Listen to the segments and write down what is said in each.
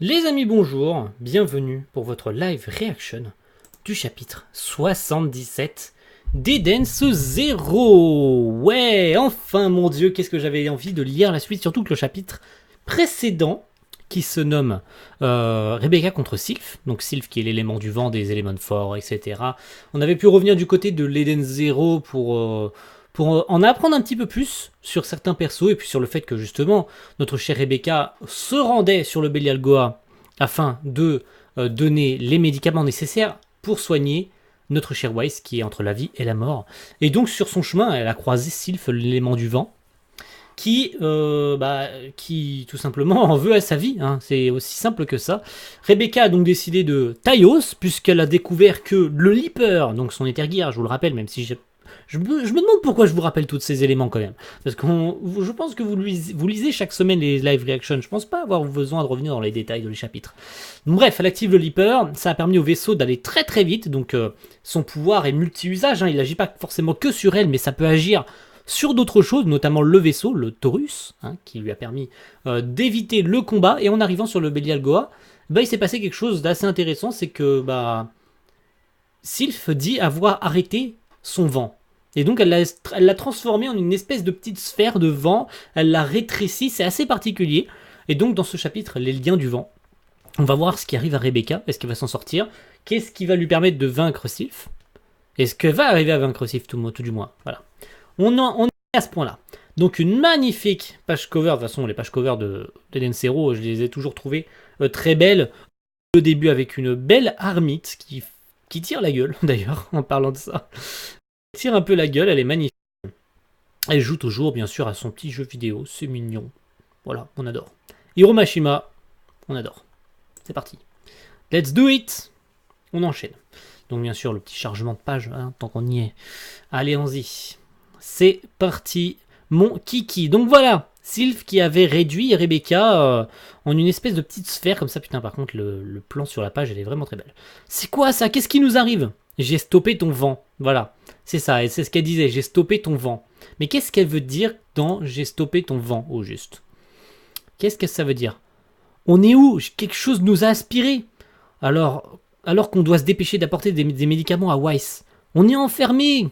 Les amis, bonjour, bienvenue pour votre live reaction du chapitre 77 d'Edens Zero. Ouais, enfin mon dieu, qu'est-ce que j'avais envie de lire la suite, surtout que le chapitre précédent, qui se nomme Rebecca contre Sylph, donc Sylph qui est l'élément du vent, des éléments forts, etc. On avait pu revenir du côté de l'Eden Zero pour en apprendre un petit peu plus sur certains persos et puis sur le fait que justement notre chère Rebecca se rendait sur le Belial Goa afin de donner les médicaments nécessaires pour soigner notre cher Weiss qui est entre la vie et la mort. Et donc sur son chemin, elle a croisé Sylph, l'élément du vent, qui tout simplement en veut à sa vie, hein. C'est aussi simple que ça. Rebecca a donc décidé de Taios, puisqu'elle a découvert que le Leaper, donc son Ethergear, je vous le rappelle, même si je me demande pourquoi je vous rappelle tous ces éléments quand même. Parce que je pense que vous lisez chaque semaine les live reactions. Je pense pas avoir besoin de revenir dans les détails de les chapitres. Donc, bref, elle active le Leaper. Ça a permis au vaisseau d'aller très très vite. Donc son pouvoir est multi-usage, hein. Il n'agit pas forcément que sur elle, mais ça peut agir sur d'autres choses, notamment le vaisseau, le Taurus, hein, qui lui a permis d'éviter le combat. Et en arrivant sur le Belial Goa, il s'est passé quelque chose d'assez intéressant. C'est que Sylph dit avoir arrêté son vent. Et donc elle l'a transformé en une espèce de petite sphère de vent, elle l'a rétréci, c'est assez particulier. Et donc dans ce chapitre, les liens du vent, on va voir ce qui arrive à Rebecca, est-ce qu'elle va s'en sortir, qu'est-ce qui va lui permettre de vaincre Sylph, est-ce qu'elle va arriver à vaincre Sylph tout du moins, voilà. On est à ce point-là. Donc une magnifique page cover, de toute façon les pages cover d'Eden Zero, je les ai toujours trouvées très belles. Le début avec une belle Armite qui tire la gueule d'ailleurs, en parlant de ça. Elle tire un peu la gueule, elle est magnifique. Elle joue toujours, bien sûr, à son petit jeu vidéo, c'est mignon. Voilà, on adore. Hiro Mashima, on adore. C'est parti. Let's do it. On enchaîne. Donc bien sûr, le petit chargement de page, hein, tant qu'on y est. Allez, y. C'est parti, mon kiki. Donc voilà, Sylph qui avait réduit Rebecca en une espèce de petite sphère comme ça. Putain, par contre, le plan sur la page, elle est vraiment très belle. C'est quoi ça? Qu'est-ce qui nous arrive? J'ai stoppé ton vent. Voilà, c'est ça, et c'est ce qu'elle disait, j'ai stoppé ton vent. Mais qu'est-ce qu'elle veut dire dans j'ai stoppé ton vent, au juste? Qu'est-ce que ça veut dire? On est où? Quelque chose nous a aspiré. Alors qu'on doit se dépêcher d'apporter des médicaments à Weiss. On est enfermé.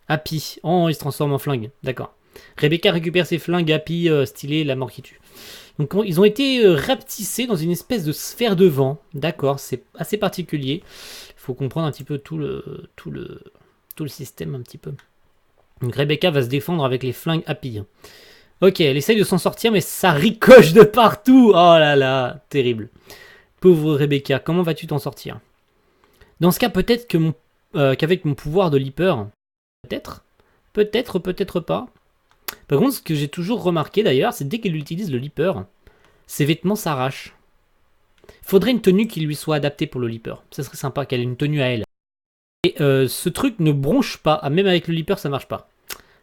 Happy. Oh, il se transforme en flingue. D'accord. Rebecca récupère ses flingues Happy, stylé, la mort qui tue. Donc ils ont été rapetissés dans une espèce de sphère de vent. D'accord, c'est assez particulier. Il faut comprendre un petit peu tout le système un petit peu. Donc Rebecca va se défendre avec les flingues Happy. Ok, elle essaye de s'en sortir, mais ça ricoche de partout. Oh là là, terrible. Pauvre Rebecca, comment vas-tu t'en sortir? Dans ce cas, peut-être que qu'avec mon pouvoir de Leaper, peut-être pas. Par contre, ce que j'ai toujours remarqué d'ailleurs, c'est dès qu'elle utilise le Leaper, ses vêtements s'arrachent. Faudrait une tenue qui lui soit adaptée pour le Leaper. Ça serait sympa qu'elle ait une tenue à elle. Et ce truc ne bronche pas. Ah, même avec le Leaper, ça marche pas.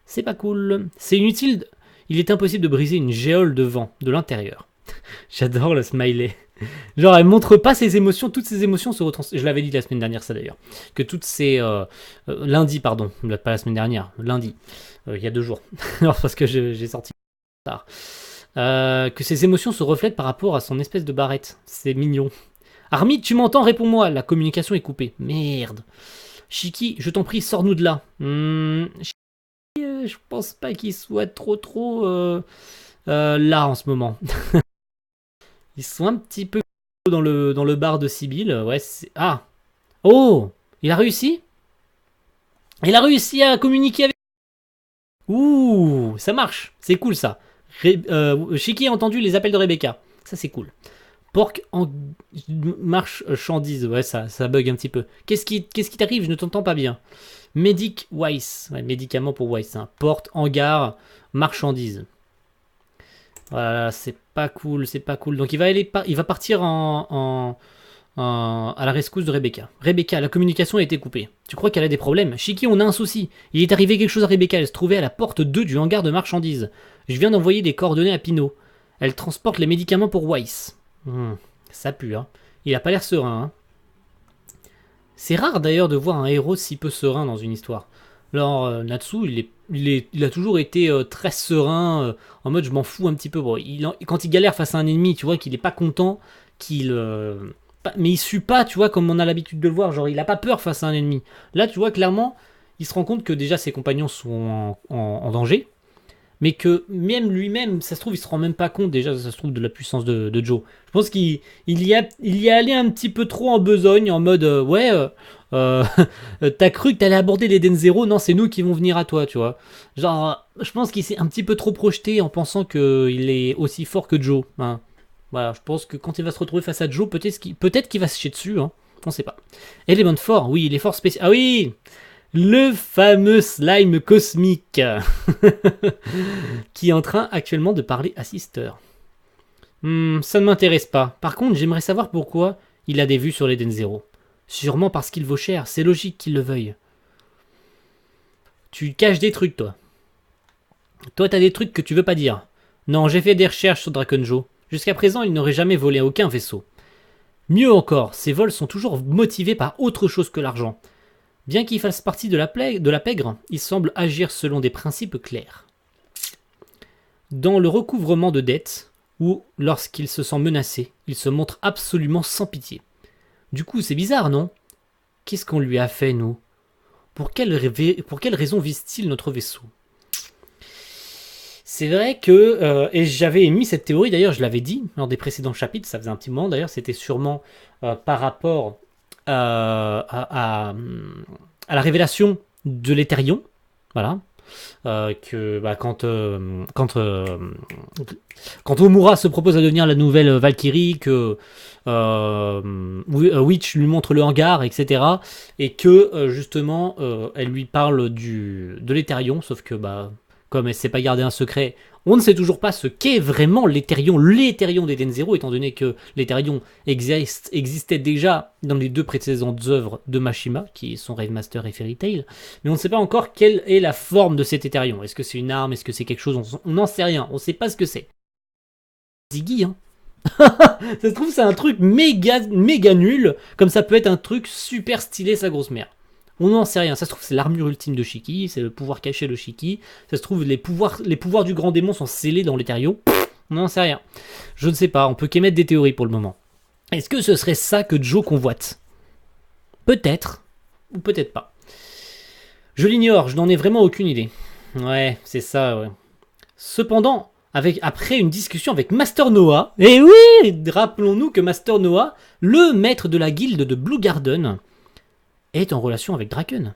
C'est pas cool. C'est inutile. Il est impossible de briser une géole de vent de l'intérieur. J'adore le smiley. Genre, elle montre pas ses émotions, toutes ses émotions se retranscrivent. Je l'avais dit la semaine dernière, ça d'ailleurs. Que toutes ces. Lundi, pardon. Pas la semaine dernière, lundi. Il y a 2 jours. Alors, parce que j'ai sorti tard. Que ses émotions se reflètent par rapport à son espèce de barrette. C'est mignon. Armide, tu m'entends? Réponds-moi. La communication est coupée. Merde. Shiki, je t'en prie, sors-nous de là. Shiki, je pense pas qu'il soit trop là en ce moment. Ils sont un petit peu dans le bar de Sibyl. Ouais, ah. Oh, il a réussi? Il a réussi à communiquer avec. Ouh, ça marche. C'est cool ça. Shiki a entendu les appels de Rebecca. Ça c'est cool. Porc en marchandise. Ouais, ça bug un petit peu. Qu'est-ce qui t'arrive? Je ne t'entends pas bien. Medic Weiss. Ouais, médicament pour Weiss. Hein. Porte, hangar, marchandise. Voilà, c'est pas cool. Donc il va partir à la rescousse de Rebecca. Rebecca, la communication a été coupée. Tu crois qu'elle a des problèmes? Shiki, on a un souci. Il est arrivé quelque chose à Rebecca. Elle se trouvait à la porte 2 du hangar de marchandises. Je viens d'envoyer des coordonnées à Pino. Elle transporte les médicaments pour Weiss. Ça pue, hein. Il a pas l'air serein, hein. C'est rare d'ailleurs de voir un héros si peu serein dans une histoire. Alors, Natsu, il a toujours été très serein, en mode je m'en fous un petit peu. Bon, quand il galère face à un ennemi, tu vois qu'il est pas content, qu'il... mais il sue pas, tu vois, comme on a l'habitude de le voir. Genre, il a pas peur face à un ennemi. Là, tu vois, clairement, il se rend compte que déjà ses compagnons sont en danger. Mais que même lui-même, ça se trouve, il se rend même pas compte déjà, ça se trouve, de la puissance de Joe. Je pense qu'il y est allé un petit peu trop en besogne, en mode, euh, t'as cru que t'allais aborder l'Eden Zero, non, c'est nous qui vont venir à toi, tu vois. Genre, je pense qu'il s'est un petit peu trop projeté en pensant qu'il est aussi fort que Joe. Hein. Voilà, je pense que quand il va se retrouver face à Joe, peut-être qu'il va se chier dessus, hein. On sait pas. Element fort, oui, il est fort spécial. Ah oui, le fameux slime cosmique qui est en train actuellement de parler à Sister. Ça ne m'intéresse pas. Par contre, j'aimerais savoir pourquoi il a des vues sur l'Eden Zero. Sûrement parce qu'il vaut cher, c'est logique qu'il le veuille. Tu caches des trucs, toi. Toi, t'as des trucs que tu veux pas dire. Non, j'ai fait des recherches sur Drakenjo. Jusqu'à présent, il n'aurait jamais volé aucun vaisseau. Mieux encore, ses vols sont toujours motivés par autre chose que l'argent. Bien qu'il fasse partie de la pègre, il semble agir selon des principes clairs. Dans le recouvrement de dettes, ou lorsqu'il se sent menacé, il se montre absolument sans pitié. Du coup, c'est bizarre, non? Qu'est-ce qu'on lui a fait, nous? Pour quelle raison vise-t-il notre vaisseau? C'est vrai que, et j'avais émis cette théorie, d'ailleurs je l'avais dit lors des précédents chapitres, ça faisait un petit moment d'ailleurs, c'était sûrement par rapport à la révélation de l'Éthérion, voilà, que quand Omura se propose à devenir la nouvelle Valkyrie, que Witch lui montre le hangar, etc., et que justement elle lui parle de l'Éthérion, sauf que comme elle ne sait pas garder un secret, on ne sait toujours pas ce qu'est vraiment l'Éthérion d'Eden Zero, étant donné que l'Éthérion existait déjà dans les deux précédentes œuvres de Mashima, qui sont Rave Master et Fairy Tail, mais on ne sait pas encore quelle est la forme de cet Éthérion. Est-ce que c'est une arme? Est-ce que c'est quelque chose? On n'en sait rien, on ne sait pas ce que c'est. Ziggy, hein. Ça se trouve, c'est un truc méga nul, comme ça peut être un truc super stylé, sa grosse mère. On n'en sait rien. Ça se trouve, c'est l'armure ultime de Shiki, c'est le pouvoir caché de Shiki. Ça se trouve, les pouvoirs du grand démon sont scellés dans l'Éthérion. On n'en sait rien. Je ne sais pas, on peut qu'émettre des théories pour le moment. Est-ce que ce serait ça que Joe convoite? Peut-être, ou peut-être pas. Je l'ignore, je n'en ai vraiment aucune idée. Ouais, c'est ça, ouais. Cependant, après une discussion avec Master Noah, et oui, rappelons-nous que Master Noah, le maître de la guilde de Blue Garden, est en relation avec Draken.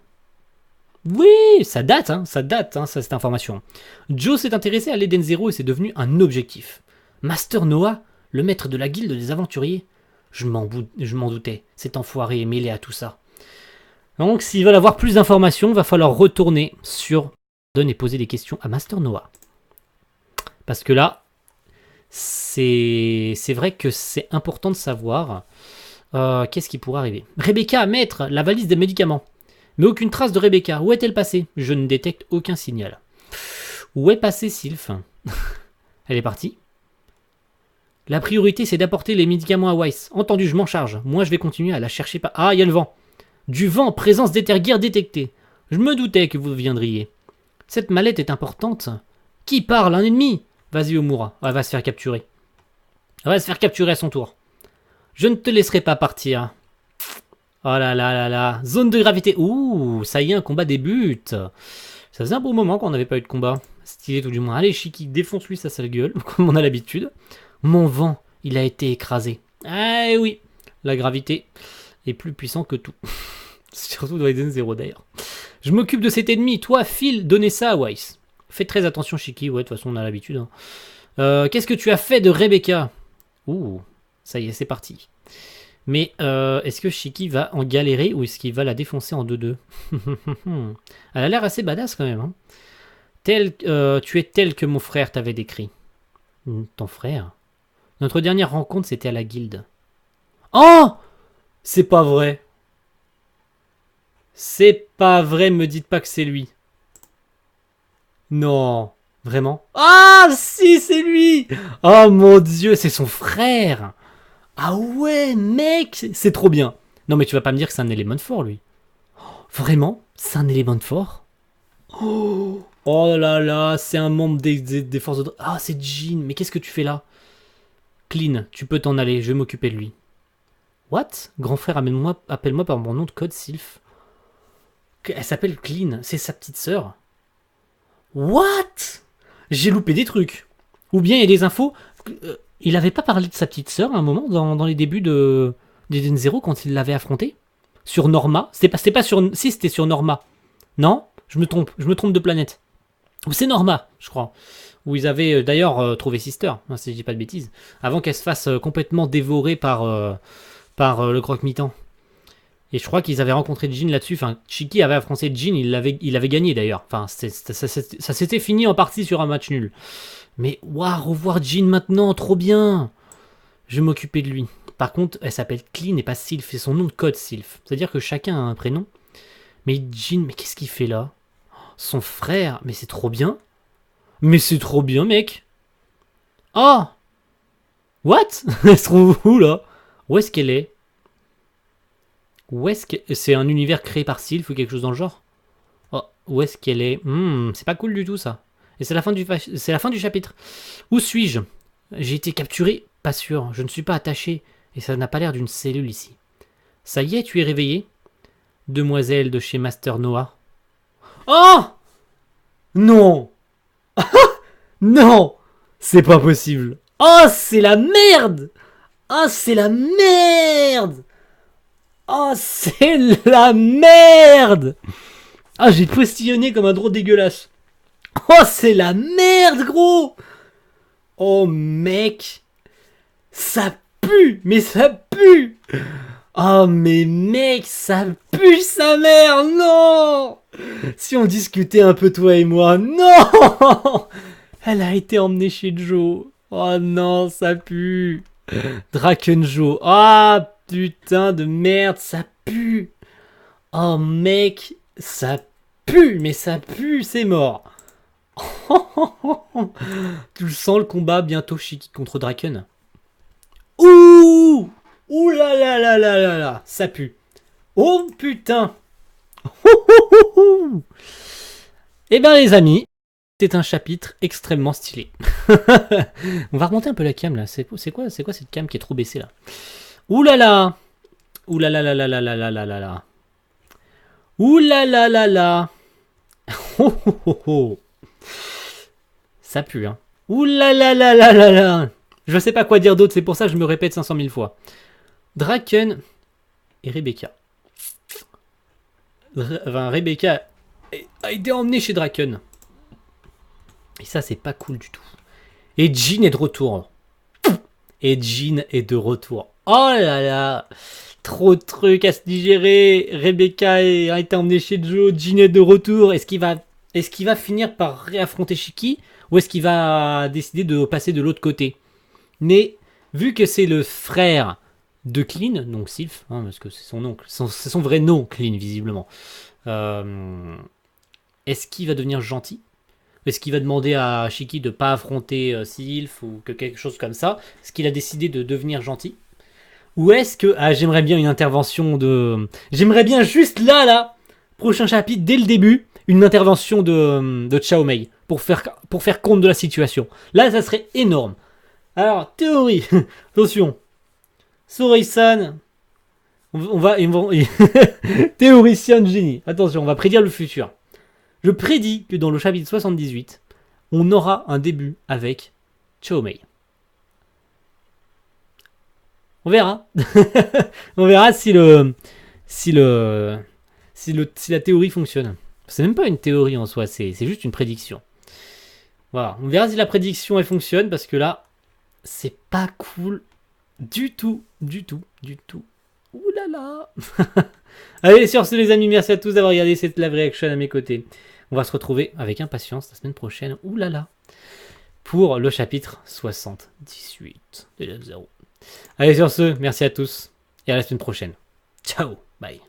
Oui, ça date, cette information. Joe s'est intéressé à l'Eden Zero et c'est devenu un objectif. Master Noah, le maître de la guilde des aventuriers, je m'en doutais, cet enfoiré est mêlé à tout ça. Donc, s'ils veulent avoir plus d'informations, va falloir retourner sur Garden et poser des questions à Master Noah. Parce que là, c'est vrai que c'est important de savoir qu'est-ce qui pourrait arriver. Rebecca, maître, la valise des médicaments. Mais aucune trace de Rebecca. Où est-elle passée? Je ne détecte aucun signal. Où est passée Sylph? Elle est partie. La priorité, c'est d'apporter les médicaments à Weiss. Entendu, je m'en charge. Moi, je vais continuer à la chercher. Ah, il y a le vent. Du vent, présence d'Ethergear détectée. Je me doutais que vous viendriez. Cette mallette est importante. Qui parle? Un ennemi? Vas-y, Omura. Elle va se faire capturer. Elle va se faire capturer à son tour. Je ne te laisserai pas partir. Oh là là là là. Zone de gravité. Ouh, ça y est, un combat débute. Ça faisait un bon moment qu'on n'avait pas eu de combat. Stylé tout du moins. Allez, Shiki, défonce-lui sa sale gueule, comme on a l'habitude. Mon vent, il a été écrasé. Ah oui, la gravité est plus puissant que tout. Surtout dans Eden Zero d'ailleurs. Je m'occupe de cet ennemi. Toi, Phil, donnez ça à Weiss. Fais très attention, Shiki. Ouais, de toute façon, on a l'habitude. Hein. Qu'est-ce que tu as fait de Rebecca? Ouh, ça y est, c'est parti. Mais est-ce que Shiki va en galérer ou est-ce qu'il va la défoncer en 2-2? Elle a l'air assez badass quand même. Hein. Tu es tel que mon frère t'avait décrit. Ton frère? Notre dernière rencontre, c'était à la guilde. Oh! C'est pas vrai. C'est pas vrai, me dites pas que c'est lui. Non. Vraiment? Ah, si, c'est lui! Oh mon dieu, c'est son frère! Ah ouais, mec! C'est trop bien. Non, mais tu vas pas me dire que c'est un élément fort, lui. Vraiment? C'est un élément fort? Oh là là, c'est un membre des forces de... Ah, c'est Jean, mais qu'est-ce que tu fais là? Clean, tu peux t'en aller, je vais m'occuper de lui. What? Grand frère, appelle-moi par mon nom de code, Sylph. Elle s'appelle Clean, c'est sa petite sœur. What? J'ai loupé des trucs. Ou bien il y a des infos. Il avait pas parlé de sa petite sœur à un moment dans les débuts d'Eden Zero quand il l'avait affronté? Sur Norma? C'était pas sur. Si, c'était sur Norma. Non? Je me trompe de planète. Ou c'est Norma, je crois. Où ils avaient d'ailleurs trouvé Sister, hein, si je dis pas de bêtises. Avant qu'elle se fasse complètement dévorer par le croque-mitant. Et je crois qu'ils avaient rencontré Jin là-dessus. Enfin, Shiki avait affronté Jin, il avait gagné d'ailleurs. Enfin, ça s'était fini en partie sur un match nul. Mais waouh, revoir Jin maintenant, trop bien. Je vais m'occuper de lui. Par contre, elle s'appelle Clean et pas Sylph. C'est son nom de code, Sylph. C'est-à-dire que chacun a un prénom. Mais Jin, mais qu'est-ce qu'il fait là? Son frère, mais c'est trop bien. Mais c'est trop bien, mec. Oh! What? Elle se trouve où là? Où est-ce qu'elle est? Où est-ce que... C'est un univers créé par Sylph ou quelque chose dans le genre? Oh, où est-ce qu'elle est? C'est pas cool du tout ça. Et c'est la fin du chapitre. Où suis-je? J'ai été capturé? Pas sûr, je ne suis pas attaché. Et ça n'a pas l'air d'une cellule ici. Ça y est, tu es réveillée? Demoiselle de chez Master Noah. Oh! Non! Non! C'est pas possible. Oh, c'est la merde! Oh, c'est la merde! Oh, c'est la merde! Ah, j'ai postillonné comme un drôle dégueulasse. Oh, c'est la merde, gros! Oh, mec! Ça pue! Mais ça pue! Oh, mais mec, ça pue sa mère! Non! Si on discutait un peu, toi et moi, non! Elle a été emmenée chez Joe. Oh non, ça pue! Drakenjo. Ah, putain de merde, ça pue! Oh, mec, ça pue! Mais ça pue, c'est mort! Tu le sens, le combat bientôt Shiki contre Draken? Ouh! Ouh là là là là là là! Ça pue! Oh putain! Eh ben les amis, c'est un chapitre extrêmement stylé. On va remonter un peu la cam là. C'est quoi cette cam qui est trop baissée là? Ouh là là! Ouh là là là là là là là là là là! Ouh là là là là! Oh oh oh oh! Ça pue, hein. Ouh là là là là là là! Je sais pas quoi dire d'autre, c'est pour ça que je me répète 500 000 fois. Draken et Rebecca. Rebecca a été emmenée chez Draken. Et ça, c'est pas cool du tout. Et Jin est de retour. Et Jin est de retour. Oh là là! Trop de trucs à se digérer. Rebecca a été emmenée chez Joe. Jin est de retour. Est-ce qu'il va finir par réaffronter Shiki? Ou est-ce qu'il va décider de passer de l'autre côté? Mais vu que c'est le frère de Clean, donc Sylph, hein, parce que c'est son oncle, c'est son vrai nom, Clean, visiblement. Est-ce qu'il va devenir gentil? Est-ce qu'il va demander à Shiki de ne pas affronter Sylph ou que quelque chose comme ça? Est-ce qu'il a décidé de devenir gentil? Ou est-ce que... Ah, j'aimerais bien une intervention de... J'aimerais bien juste là, prochain chapitre, dès le début, une intervention de Chao Mei pour faire compte de la situation. Là, ça serait énorme. Alors, théorie. Attention. Sorei-san. On va théoricien de génie. Attention, on va prédire le futur. Je prédis que dans le chapitre 78, on aura un début avec Chao Mei. On verra. On verra si la théorie fonctionne. C'est même pas une théorie en soi, c'est juste une prédiction. Voilà, on verra si la prédiction elle fonctionne parce que là, c'est pas cool du tout, du tout, du tout. Ouh là là. Allez, sur ce les amis, merci à tous d'avoir regardé cette live reaction à mes côtés. On va se retrouver avec impatience la semaine prochaine, ouh là là, pour le chapitre 78 de Eden Zero. Allez, sur ce, merci à tous et à la semaine prochaine. Ciao, bye.